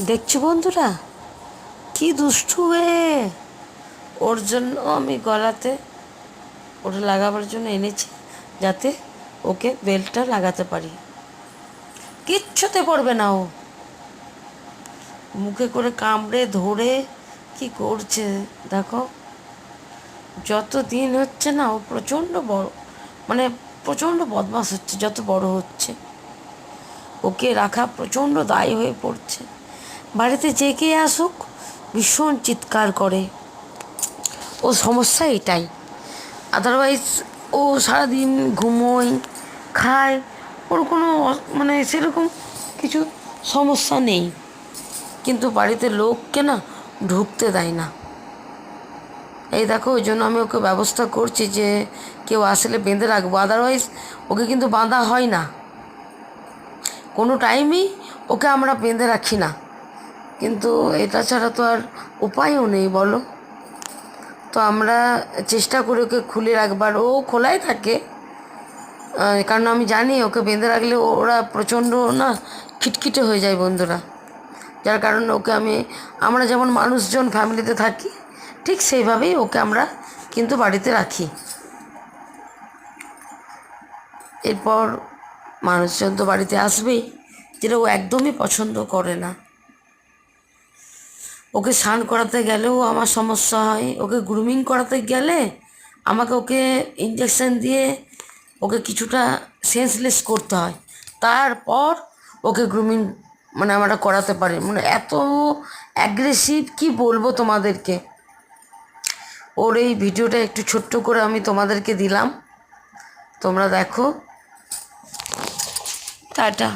দেখছো বন্ধুরা, কি দুষ্টু হয়ে। ওর জন্য আমি গলাতে ওটা লাগাবার জন্য এনেছি, যাতে ওকে বেল্টটা লাগাতে পারি। কিচ্ছুতে পড়বে না ও। মুখে করে কামড়ে ধরে কি করছে দেখো। যত দিন হচ্ছে না, ও প্রচণ্ড বড়, মানে প্রচণ্ড বদমাশ হচ্ছে যত বড় হচ্ছে। ওকে রাখা প্রচণ্ড দায় হয়ে পড়ছে। বাড়িতে যে কে আসুক ভীষণ চিৎকার করে। ও সমস্যা এটাই। আদারওয়াইজ ও সারাদিন ঘুমোয়, খায়, ওর কোনো মানে সেরকম কিছু সমস্যা নেই। কিন্তু বাড়িতে লোককে না ঢুকতে দেয় না। এই দেখো, ওই জন্য আমি ওকে ব্যবস্থা করছি যে কেউ আসলে বেঁধে রাখবো। আদারওয়াইজ ওকে কিন্তু বাঁধা হয় না, কোনো টাইমই ওকে আমরা বেঁধে রাখি না। কিন্তু এটা ছাড়া তো আর উপায়ও নেই বলো। তো আমরা চেষ্টা করি ওকে খুলে রাখবার, ও খোলাই থাকে। কারণ আমি জানি ওকে বেঁধে রাখলে ওরা প্রচণ্ড না খিটখিটে হয়ে যায় বন্ধুরা। যার কারণে ওকে আমরা যেমন মানুষজন ফ্যামিলিতে থাকি, ঠিক সেইভাবেই ওকে আমরা কিন্তু বাড়িতে রাখি। এরপর মানুষজন তো বাড়িতে আসবেই, যেটা ও একদমই পছন্দ করে না। ওকে স্নান করাতে গেলেও আমার সমস্যা হয়, ওকে গ্রুমিং করাতে গেলে আমাকে ওকে ইঞ্জেকশন দিয়ে ওকে কিছুটা সেন্সলেস করতে হয়, তারপর ওকে গ্রুমিং মানে আমরা করাতে পারি। মানে এত অ্যাগ্রেসিভ কি বলবো তোমাদেরকে। ওর এই ভিডিওটা একটু ছোট্ট করে আমি তোমাদেরকে দিলাম, তোমরা দেখো। টাটা।